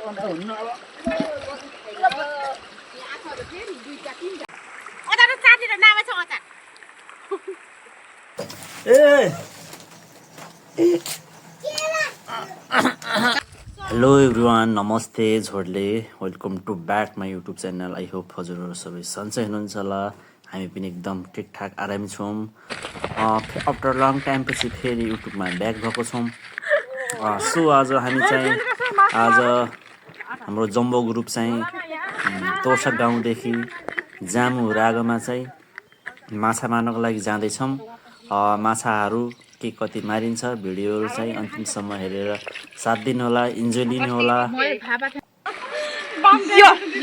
Hello everyone, नमस्ते झोडले। Welcome to back my YouTube channel. I hope हजुरहरू सबै सन्चै हुनुहुन्छ होला। हामी पनि एकदम ठिकठाक आरामी छौँ। आफ्टर लङ टाइमपछि फेरि युट्युबमा ब्याक भएको छौँ। सो आज हामी चाहिँ हाम्रो जम्बो ग्रुप चाहिँ तोर्सा गाउँदेखि जामु रागोमा चाहिँ माछा मार्नको लागि जाँदैछौँ। माछाहरू के कति मारिन्छ भिडियोहरू चाहिँ अन्तिमसम्म हेरेर साथ दिनुहोला, इन्जोय लिनुहोला।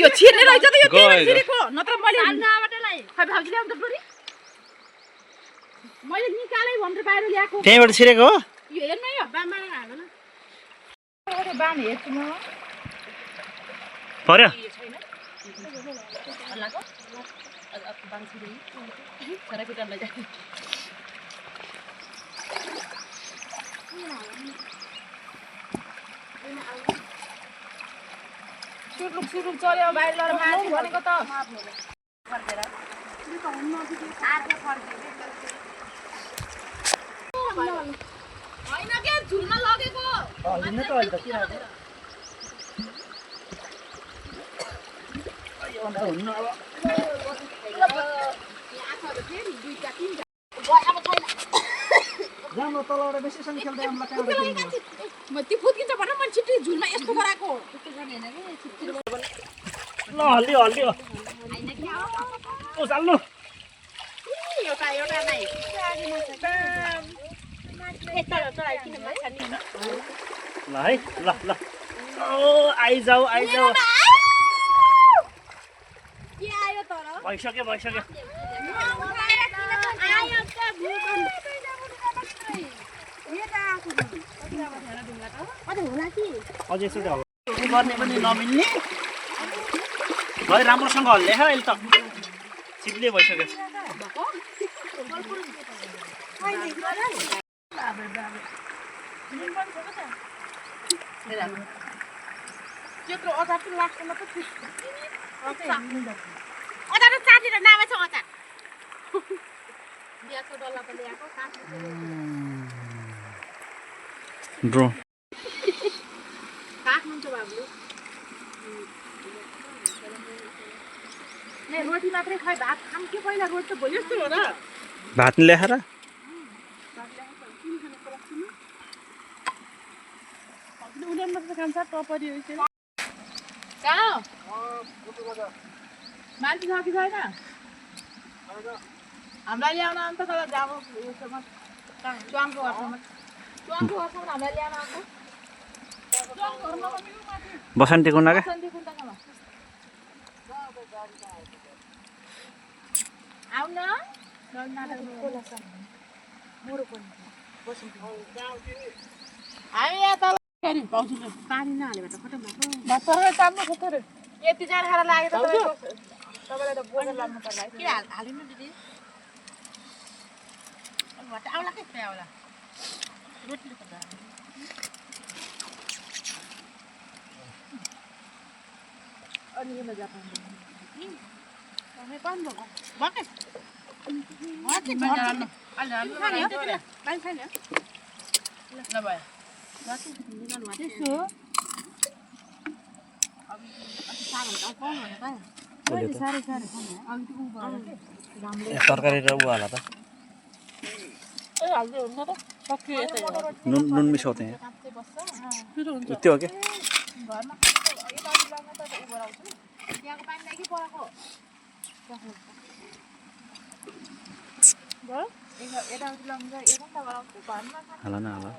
यो छिर्ने रहेछ त, यो केही छिरेको नत्र मैले खै भाउजूले आउँदा डोरी मैले निकालै भनेर बाहिर ल्याएको। त्यहीबाट छिरेको हो यो हेर्नु यो बाममा हाल्नु न। ओरे बाम हेर्छु म पर्यो। अल्लाको बाम छिरे सारा पिटालाई जा। सुरुक चल्यो बाहिर लर मार्नु भनेको त फर्केर यो त हुन्न कि आर्को फर्केर हैन के झुलमा लगेको हैन त अहिले त के आयो अयो अन्त हुन्न अब आफूले फेरि दुईटा तीनटा अब छैन राम्रो तलबाट बेसी सँग खेल्दै आम्ला कहाँ खेल्नु म त्यो फुत्किन्छ भनेर मैले छिट्टै झुलमा यस्तो गराको त्यस्तो गर्ने हैन के छिट्टै ल हल्लियो हल्लियो हैन के ओ चाल्नु एउटा नै यता चलाइ किन माछा नि ल है ल ओ आइजाऊ के आयो तर भइसक्यो आयो त भूकम्प अझै यसो गर्ने पनि नमिल्ने भाइ राम्रोसँग हल्ले अहिले त चिप्ले भइसक्यो। त्यत्रो अचार चाहिँ लाग्छ म त अचार त चाटेर नामै छ अचार बिहाको डल्ला त ल्याएको ब्रो काट्नुहुन्छ बाबु नै रोटी मात्रै खै भात खाम के पहिला रोटी त भोलि जस्तो हो र भात ल्याएर उनीहरू मात्रै खान्छ टपरी रहेछ कहाँ मान्छे छ कि छैन हामीलाई ल्याउन अन्त तर जाब उयोसम्म च्वाङको घरसम्म हामीलाई ल्याउन आउँछ बसन्ती कुण्डा क्या आउन हामी यहाँ तल पानी नहालेर त खतम भएको चाल्नु खोक्यो यति जाँड खाएर लाग्यो त तपाईँलाई त बोकेर लानु पर्ला के हालिनु दिदी आउला के आउला रोटीले पर्दा अनि यो जापान कौन भएको बके ल भयो तरकारी र उ होला त नुन मिसाउँथे त्यो हो क्या हाला न हाला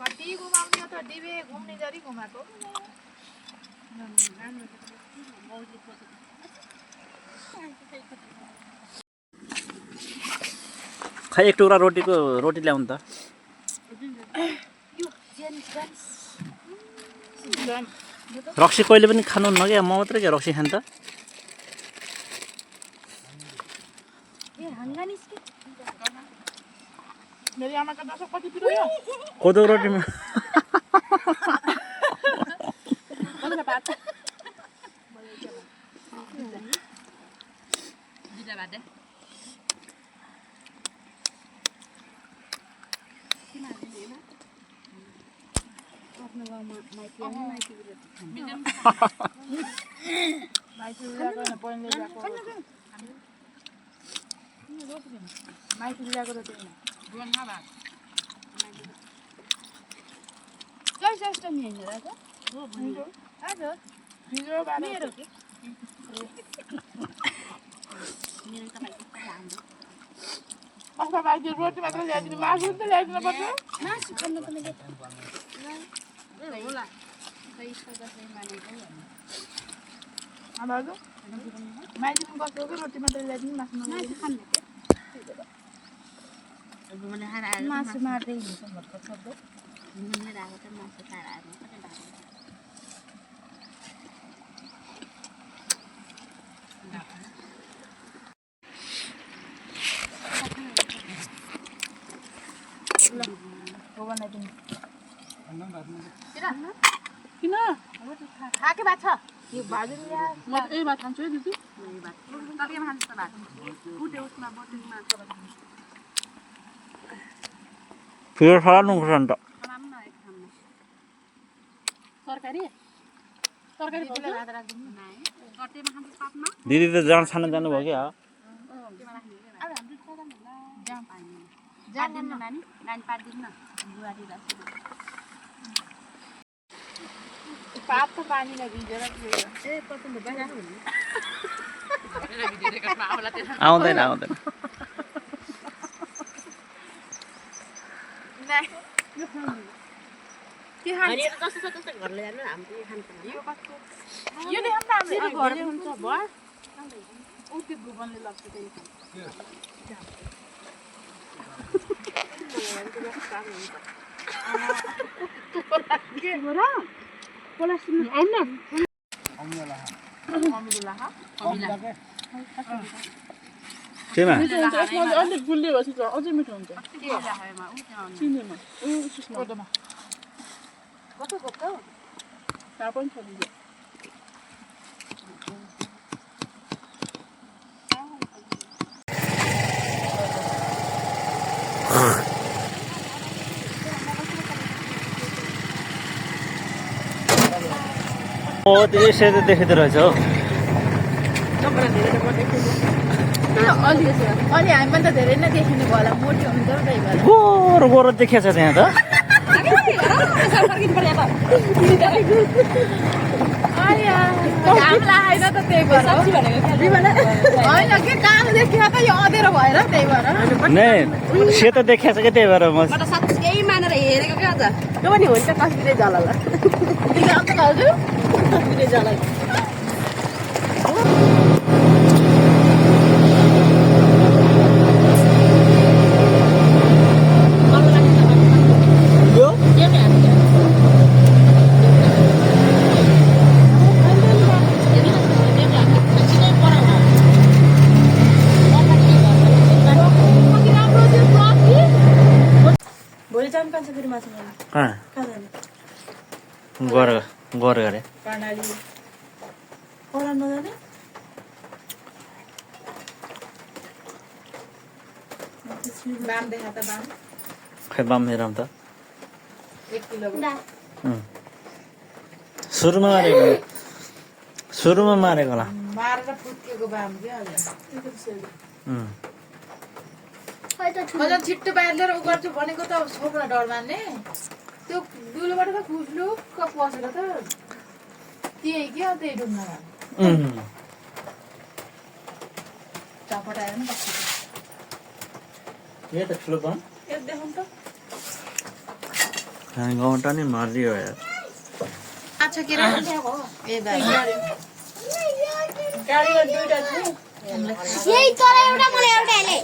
कति घुमाउने त डिबे घुम्ने जरी घुमाएको खै एक टुक्रा रोटी ल्याउनु त रक्सी कहिले पनि खानु न क्या म मात्रै क्या रक्सी खान त मेरी आमा का दस कति पिरो यो कोदो रोटीमा भात दुईटा भात दे आफ्नो गाउँमा माइती ल्याएको त त्यही सिस्टम नि होइन राजा आज मेरो के अस्ता बाइक रोटी मात्र ल्याइदिनु मासु त ल्याइदिनु पर्छ मासु खानु पनि होला पैसा दसैँ मानेको आमाजु माइदिनु बस्यो कि रोटी मात्र ल्याइदिनु मासु मासु खानु मासु मार्दै हुन्छ भर्खर सक्दो राखेको त मासु खाएर आएको किन खाके भात छ यो भाजी ल्या म त यही भात खान्छु है दिदी तर्कामा खान्छ त भात उठे उसमा बटुमा फिर खानु पर्छ नि त तरकारी तरकारी बोलेर भात राख्दिनु कटेमा खान्छ पातमा दिदी त जान छान जानुभयो क्या अब हाम्रो चलान होला जाम पानी जान्दैन नानी नानी पार्दिन्न बुहारी राख्छ पात त पानीमा भिजेर ए पसन्द भइरहेको हुनु आउँदैन के खान्छ अनि जस्तो छ त्यस्तो घरले जानु हाम्रो खान्छ यो कस्तो यो नि हाम्रो घर हुन्छ भयो उ त्यो गोबनले लाग्छ त्यही के गोरा पोलासिन आउन केमा यसमा अलिक गुलियो भएपछि त अझै मिठो हुन्छ चिनीमा कोदोमा कस्तो कस्तो त्यहाँ पनि छ दिदी त्यसै त देखेको रहेछ हौ अलि हामी पनि त धेरै नै देखिनु भयो होला मोटी हुनु त त्यही भएर गोरो देखिएको छ त्यहाँ त घाम लागेन त त्यही भएर होइन के काम देखियो त यो अँधेरो भएर त्यही भएर नै सेतो देखिएको छ कि त्यही भएर म त साँच्चै मानेर हेरेको क्या त त्यो पनि हुन्छ कस्बिरै जला अन्त हजुर कस्बिरै जला गरे गरे कर्णाली पढाउन नजाने बाम देखा त बाम खै बाम हेरौँ त 1 किलो सुरुमा मारेको होला मारेर फुट्केको बाम के हजुर छिट्टो बाँधेर उ गर्छु भनेको त छोप्न डर मान्ने त्यो दुलोबाट त खुस्लुक्क पसेर त त्यही क्या त्यही ढुङ्गामा चपटाएर पनि बस्छ यो त ठुलो बाम एक देखाउँ त गाउँटा नि मारिदियो यार अच्छा के राख्ने हो ए गाडी दुईटा छ यही तर एउटा मलाई एउटा ले